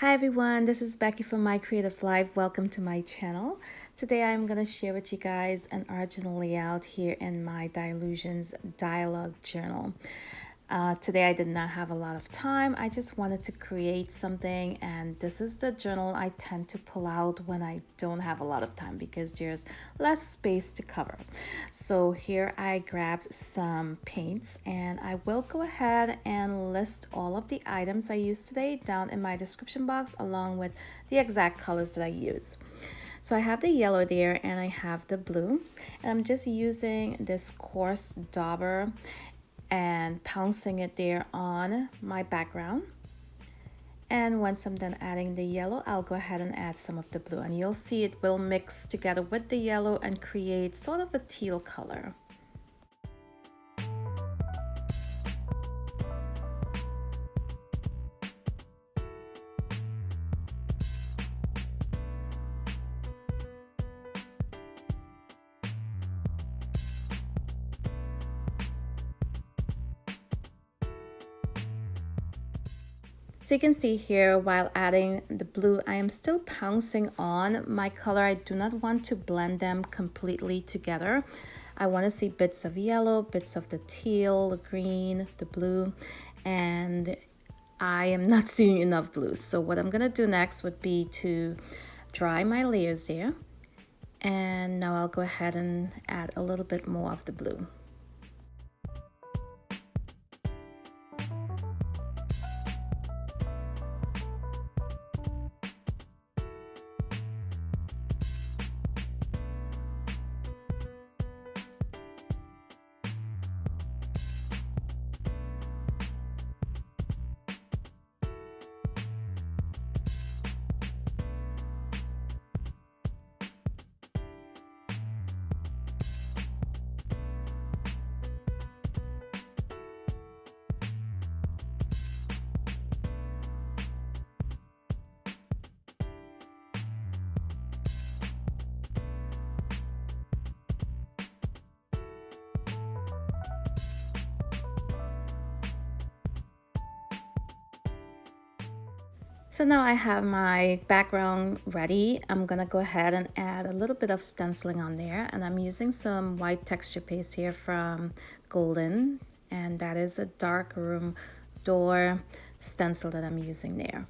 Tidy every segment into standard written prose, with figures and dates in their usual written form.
Hi everyone, this is Becky from My Creative Life. Welcome to my channel. Today I'm going to share with you guys an original layout here in my Dylusions Dialog journal. Today I did not have a lot of time. I just wanted to create something, and this is the journal I tend to pull out when I don't have a lot of time because there's less space to cover. So here I grabbed some paints, and I will go ahead and list all of the items I used today down in my description box along with the exact colors that I use. So I have the yellow there and I have the blue, and I'm just using this coarse dauber and pouncing it there on my background. And once I'm done adding the yellow, I'll go ahead and add some of the blue, and you'll see it will mix together with the yellow and create sort of a teal color. So you can see here, while adding the blue, I am still pouncing on my color. I do not want to blend them completely together. I want to see bits of yellow, bits of the teal, the green, the blue, and I am not seeing enough blue. So what I'm going to do next would be to dry my layers there. And now I'll go ahead and add a little bit more of the blue. So now I have my background ready. I'm gonna go ahead and add a little bit of stenciling on there, and I'm using some white texture paste here from Golden, and that is a dark room door stencil that I'm using there.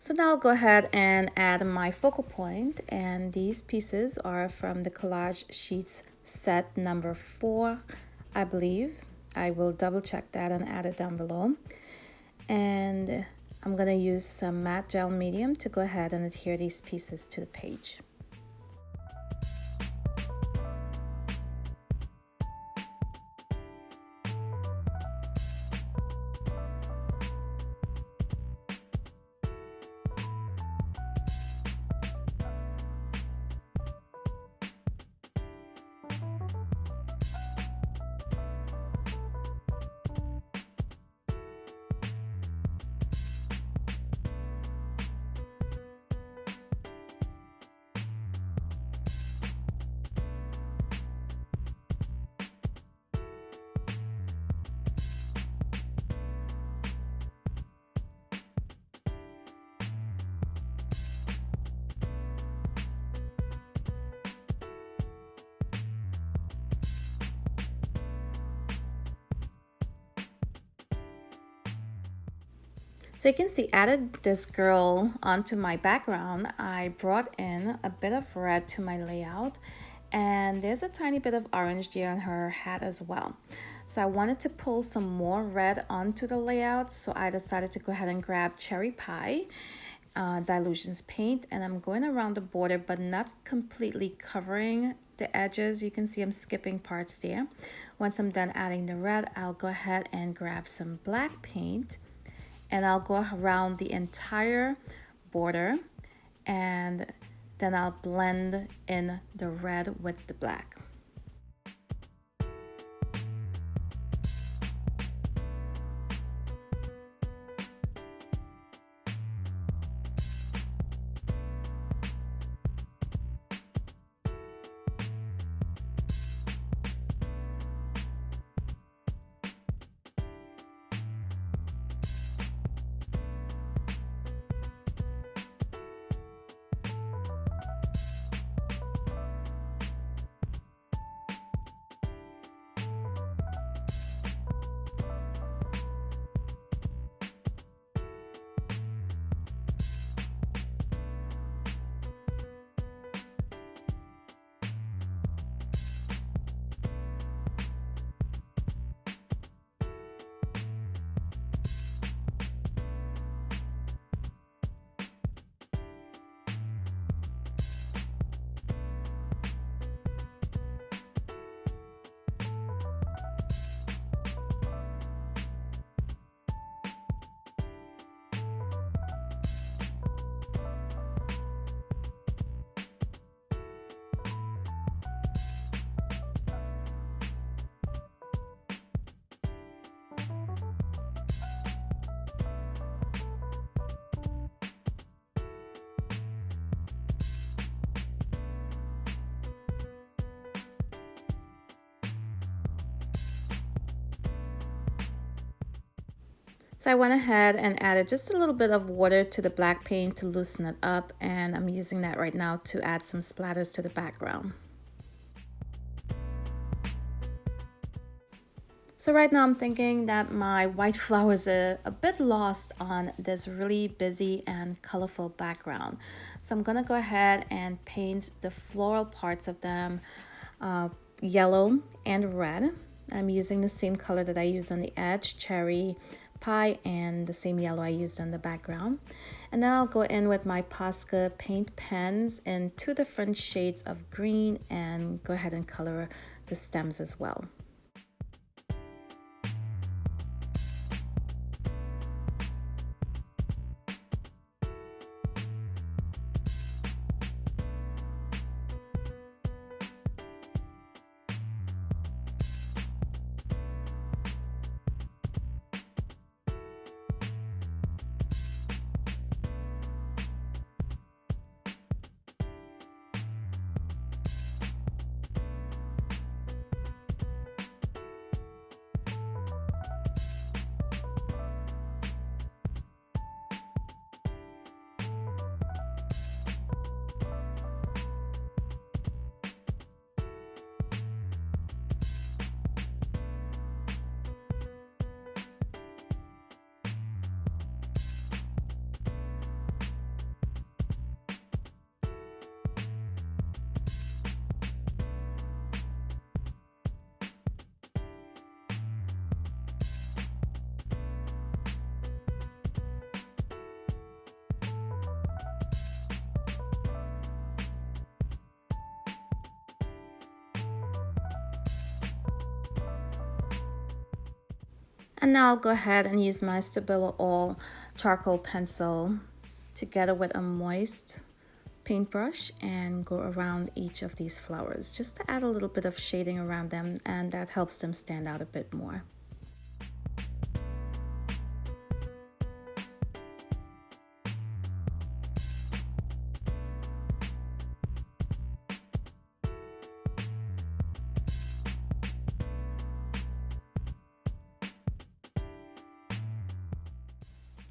So now I'll go ahead and add my focal point, and these pieces are from the Collage Sheets set number 4, I believe. I will double check that and add it down below. And I'm gonna use some matte gel medium to go ahead and adhere these pieces to the page. So you can see, added this girl onto my background. I brought in a bit of red to my layout, and there's a tiny bit of orange there on her hat as well. So I wanted to pull some more red onto the layout, so I decided to go ahead and grab Cherry Pie Dylusions paint, and I'm going around the border but not completely covering the edges. You can see I'm skipping parts there. Once I'm done adding the red, I'll go ahead and grab some black paint, and I'll go around the entire border, and then I'll blend in the red with the black. So I went ahead and added just a little bit of water to the black paint to loosen it up, and I'm using that right now to add some splatters to the background. So right now I'm thinking that my white flowers are a bit lost on this really busy and colorful background. So I'm gonna go ahead and paint the floral parts of them yellow and red. I'm using the same color that I used on the edge, cherry pie, and the same yellow I used on the background. And then I'll go in with my Posca paint pens in 2 different shades of green and go ahead and color the stems as well. And now I'll go ahead and use my Stabilo All charcoal pencil together with a moist paintbrush and go around each of these flowers just to add a little bit of shading around them, and that helps them stand out a bit more.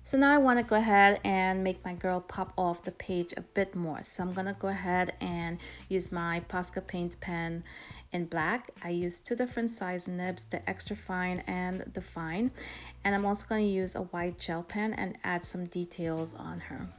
So now I want to go ahead and make my girl pop off the page a bit more. So I'm going to go ahead and use my Posca paint pen in black. I use 2 different size nibs, the extra fine and the fine. And I'm also going to use a white gel pen and add some details on her.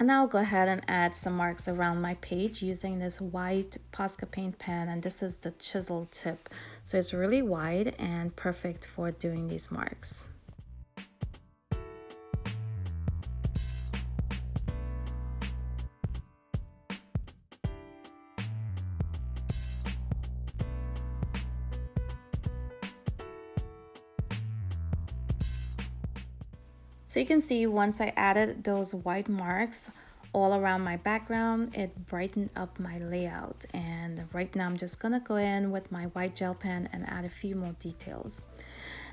And I'll go ahead and add some marks around my page using this white Posca paint pen, and this is the chisel tip. So it's really wide and perfect for doing these marks. So you can see once I added those white marks all around my background, it brightened up my layout. And right now I'm just gonna go in with my white gel pen and add a few more details.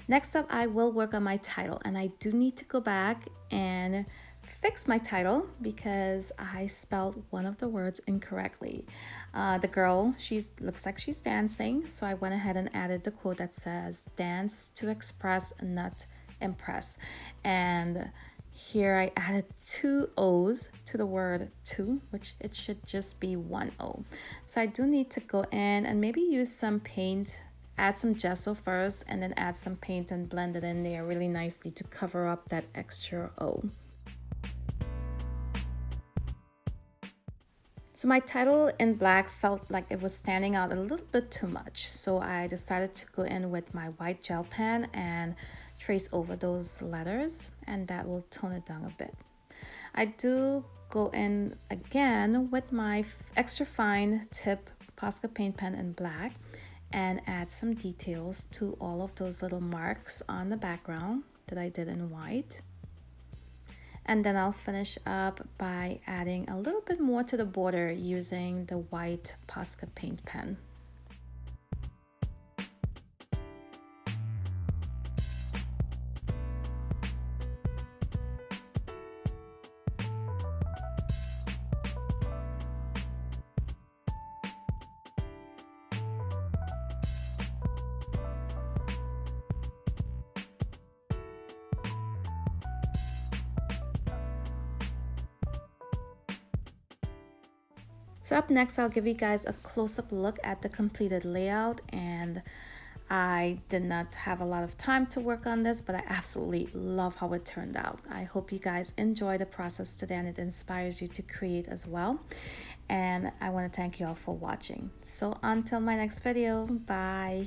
Next up, I will work on my title, and I do need to go back and fix my title because I spelled one of the words incorrectly. The girl, looks like she's dancing, so I went ahead and added the quote that says, "Dance to express, not impress." And here I added 2 O's to the word to, which it should just be 1 O. So I do need to go in and maybe use some paint, add some gesso first, and then add some paint and blend it in there really nicely to cover up that extra O. So my title in black felt like it was standing out a little bit too much. So I decided to go in with my white gel pen and trace over those letters, and that will tone it down a bit. I do go in again with my extra fine tip Posca paint pen in black and add some details to all of those little marks on the background that I did in white. And then I'll finish up by adding a little bit more to the border using the white Posca paint pen. So up next, I'll give you guys a close-up look at the completed layout, and I did not have a lot of time to work on this, but I absolutely love how it turned out. I hope you guys enjoy the process today and it inspires you to create as well. And I want to thank you all for watching. So until my next video, bye.